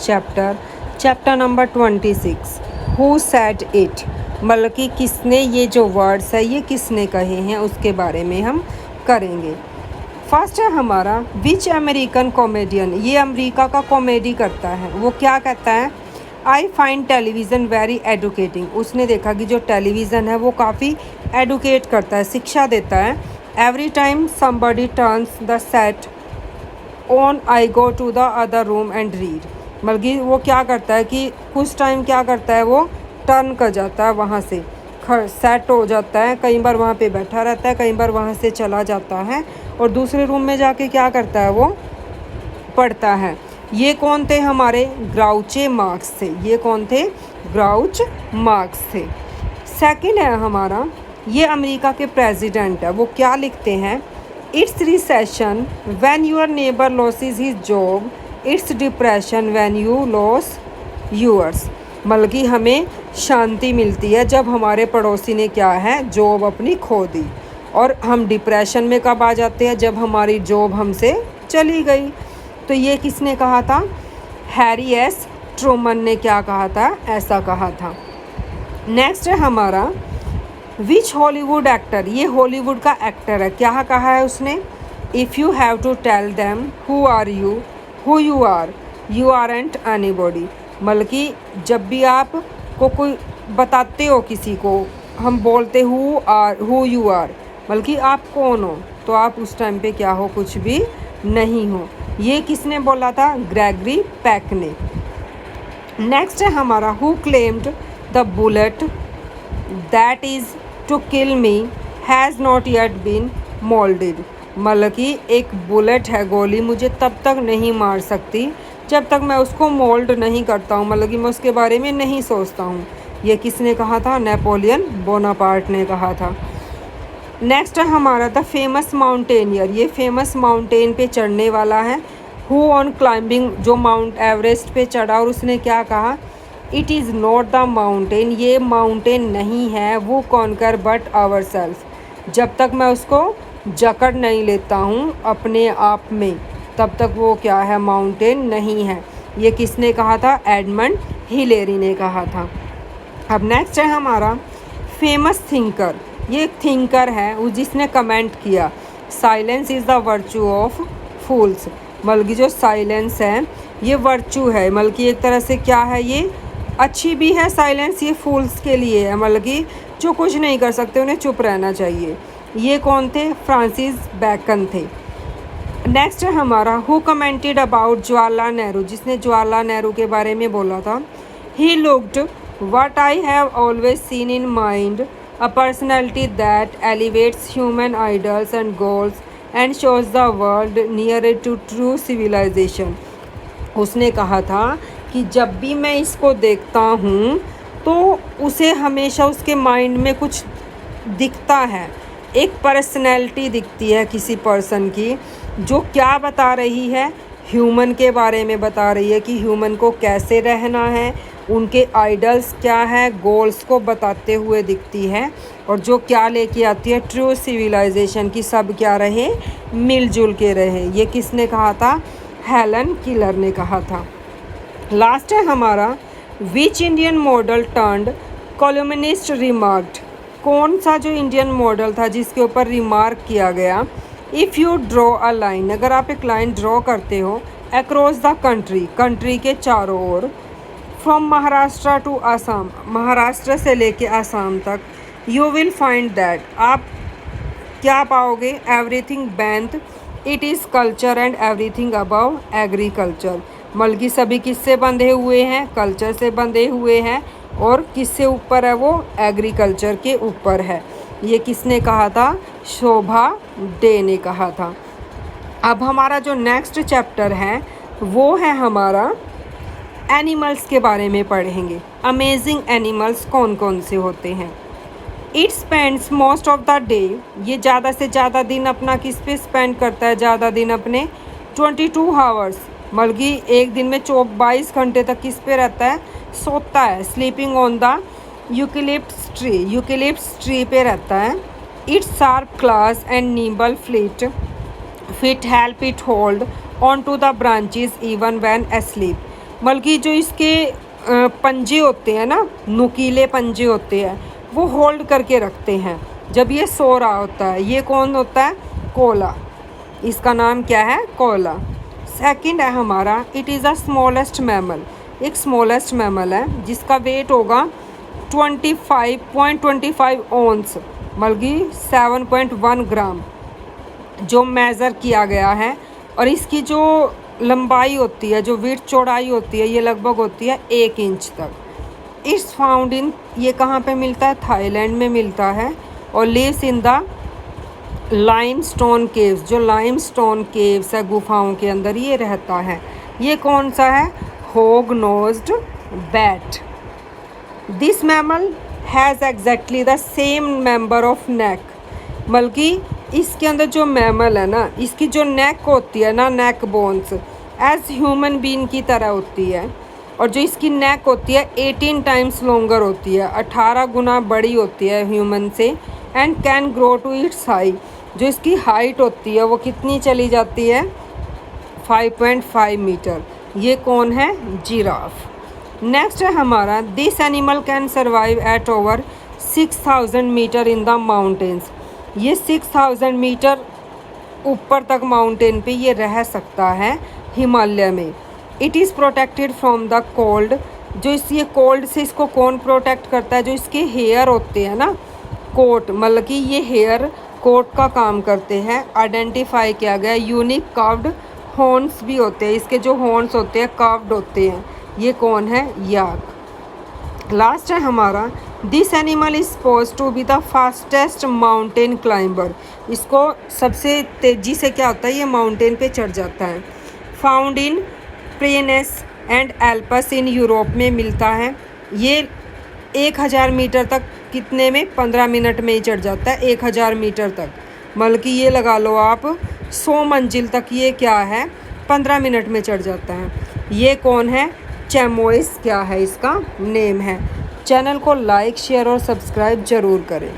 Chapter number 26 who said it, मतलब कि किसने ये जो वर्ड्स है ये किसने कहे हैं उसके बारे में हम करेंगे। फर्स्ट है हमारा विच अमेरिकन कॉमेडियन, ये अमेरिका का कॉमेडी करता है, वो क्या कहता है, I find television very educating, उसने देखा कि जो टेलीविज़न है वो काफ़ी एडुकेट करता है, शिक्षा देता है। Every time somebody turns the set on I go to the other room and read, मतलब कि वो क्या करता है कि कुछ टाइम क्या करता है, वो टर्न कर जाता है, वहाँ से सेट हो जाता है, कई बार वहाँ पे बैठा रहता है, कई बार वहाँ से चला जाता है और दूसरे रूम में जाके क्या करता है, वो पढ़ता है। ये कौन थे, हमारे ग्राउचे मार्क्स थे, ये कौन थे, ग्राउच मार्क्स थे। सेकंड है हमारा, ये अमेरिका के प्रेसिडेंट है, वो क्या लिखते हैं, it's recession when your neighbour losses his job, it's depression when you loss yours, मतलब कि हमें शांति मिलती है जब हमारे पड़ोसी ने क्या है, जॉब अपनी खो दी, और हम डिप्रेशन में कब आ जाते हैं, जब हमारी जॉब हमसे चली गई। तो ये किसने कहा था, हैरी एस ट्रूमन ने क्या कहा था, ऐसा कहा था। नेक्स्ट है हमारा विच हॉलीवुड एक्टर, ये हॉलीवुड का एक्टर है, क्या कहा है उसने, if you have to tell them who are you, who you aren't anybody, मतलब कि जब भी आप को कोई बताते हो किसी को, हम बोलते हु यू आर, मतलब कि आप कौन हो, तो आप उस टाइम पे क्या हो, कुछ भी नहीं हो। ये किसने बोला था, ग्रेगरी पैक ने। नेक्स्ट है हमारा who claimed the bullet that is to kill me has not yet been moulded, मतलब कि एक बुलेट है, गोली मुझे तब तक नहीं मार सकती जब तक मैं उसको मोल्ड नहीं करता हूँ, मतलब कि मैं उसके बारे में नहीं सोचता हूँ। ये किसने कहा था, नेपोलियन बोनापार्ट ने कहा था। नेक्स्ट है हमारा द फेमस माउंटेनियर, ये फेमस माउंटेन पे चढ़ने वाला है, हु ऑन क्लाइंबिंग, जो माउंट एवरेस्ट पे चढ़ा और उसने क्या कहा, it is not the mountain, ये माउंटेन नहीं है, वो कॉन्कर बट आवर सेल्फ, जब तक मैं उसको जकड़ नहीं लेता हूँ अपने आप में तब तक वो क्या है, माउंटेन नहीं है। ये किसने कहा था, एडमंड हिलेरी ने कहा था। अब नेक्स्ट है हमारा फेमस थिंकर, ये एक थिंकर है जिसने कमेंट किया silence is the virtue of fools, मतलब कि जो साइलेंस है ये वर्चू है, मतलब कि एक तरह से क्या है, ये अच्छी भी है साइलेंस, ये फूल्स के लिए है, मतलब कि जो कुछ नहीं कर सकते उन्हें चुप रहना चाहिए। ये कौन थे, फ्रांसिस बैकन थे। नेक्स्ट है हमारा who commented about Jawaharlal Nehru, जिसने जवाहरलाल नेहरू के बारे में बोला था, he looked what I have always seen in mind, a personality that elevates human ideals and goals and shows the world near to true civilisation. उसने कहा था कि जब भी मैं इसको देखता हूँ तो उसे हमेशा उसके माइंड में कुछ दिखता है, एक पर्सनैलिटी दिखती है किसी पर्सन की, जो क्या बता रही है, ह्यूमन के बारे में बता रही है कि ह्यूमन को कैसे रहना है, उनके आइडल्स क्या है, गोल्स को बताते हुए दिखती है, और जो क्या लेके आती है, ट्रू सिविलाइजेशन की सब क्या रहे, मिलजुल के रहे। ये किसने कहा था, हेलन किलर ने कहा था। लास्ट है हमारा which Indian model turned columnist remarked, कौन सा जो इंडियन मॉडल था जिसके ऊपर रिमार्क किया गया, if you draw a line, अगर आप एक लाइन ड्रॉ करते हो अक्रॉस द कंट्री, कंट्री के चारों ओर, फ्रॉम महाराष्ट्र टू आसाम, महाराष्ट्र से लेके आसाम तक, यू विल फाइंड दैट, आप क्या पाओगे, everything beneath it is culture and everything above agriculture, मतलब कि सभी किससे बंधे हुए हैं, कल्चर से बंधे हुए हैं, और किससे ऊपर है, वो एग्रीकल्चर के ऊपर है। ये किसने कहा था, शोभा डे ने कहा था। अब हमारा जो नेक्स्ट चैप्टर है वो है हमारा एनिमल्स के बारे में पढ़ेंगे, अमेजिंग एनिमल्स कौन कौन से होते हैं। It spends most of the day, ये ज़्यादा से ज़्यादा दिन अपना किस पे स्पेंड करता है, ज़्यादा दिन अपने 22 आवर्स, मतलब कि एक दिन में 22 घंटे तक किस पे रहता है, सोता है, sleeping on the eucalyptus tree, eucalyptus tree पे रहता है। Its sharp claws and nimble feet help it hold on to the branches even when asleep, मतलब कि जो इसके पंजे होते हैं ना, नुकीले पंजे होते हैं, वो होल्ड करके रखते हैं जब ये सो रहा होता है। ये कौन होता है? कोला। इसका नाम क्या है? कोला। सेकंड है हमारा, it is the smallest mammal. एक स्मॉलेस्ट मैमल है जिसका वेट होगा 25.25 ऑन्स, मतलब कि 7.1 ग्राम जो मेज़र किया गया है। और इसकी जो लंबाई होती है, जो विड्थ चौड़ाई होती है, ये लगभग होती है 1 इंच तक। इट्स फाउंड इन, ये कहाँ पे मिलता है? थाईलैंड में मिलता है। और lives in the limestone caves, जो लाइमस्टोन केव्स है, गुफाओं के अंदर ये रहता है। ये कौन सा है? Hog nosed bat. This mammal has exactly the same member of neck, बल्कि इसके अंदर जो मैमल है ना, इसकी जो नेक होती है ना, नेक बोन्स एज ह्यूमन बीइंग की तरह होती है। और जो इसकी नेक होती है 18 टाइम्स लॉन्गर होती है, 18 गुना बड़ी होती है ह्यूमन से। And can grow to its high, जो इसकी हाइट होती है वो कितनी चली जाती है? 5.5 मीटर। ये कौन है? जिराफ। नेक्स्ट है हमारा, this animal can survive at over 6000 metre in the mountains. ये 6000 मीटर ऊपर तक माउंटेन पे ये रह सकता है, हिमालय में। It is protected from the cold, जो ये कोल्ड से इसको कौन प्रोटेक्ट करता है? जो इसके हेयर होते हैं ना, कोट, मतलब कि ये हेयर कोट का काम करते हैं। आइडेंटिफाई किया गया। यूनिक कर्व्ड हॉर्न्स भी होते हैं, इसके जो हॉर्न्स होते हैं कर्व्ड होते हैं। ये कौन है? याक। लास्ट है हमारा, this animal is suppose to be the fastest mountain climber. इसको सबसे तेज़ी से क्या होता है? ये माउंटेन पे चढ़ जाता है। Found in Pyrenees and Alps in Europe में मिलता है। ये 1000 मीटर तक कितने में? 15 मिनट में ही चढ़ जाता है, 1000 मीटर तक। मतलब कि ये लगा लो आप 100 मंजिल तक ये क्या है? 15 मिनट में चढ़ जाता है। ये कौन है? चैमोइस क्या है इसका नेम है। चैनल को लाइक, शेयर और सब्सक्राइब ज़रूर करें।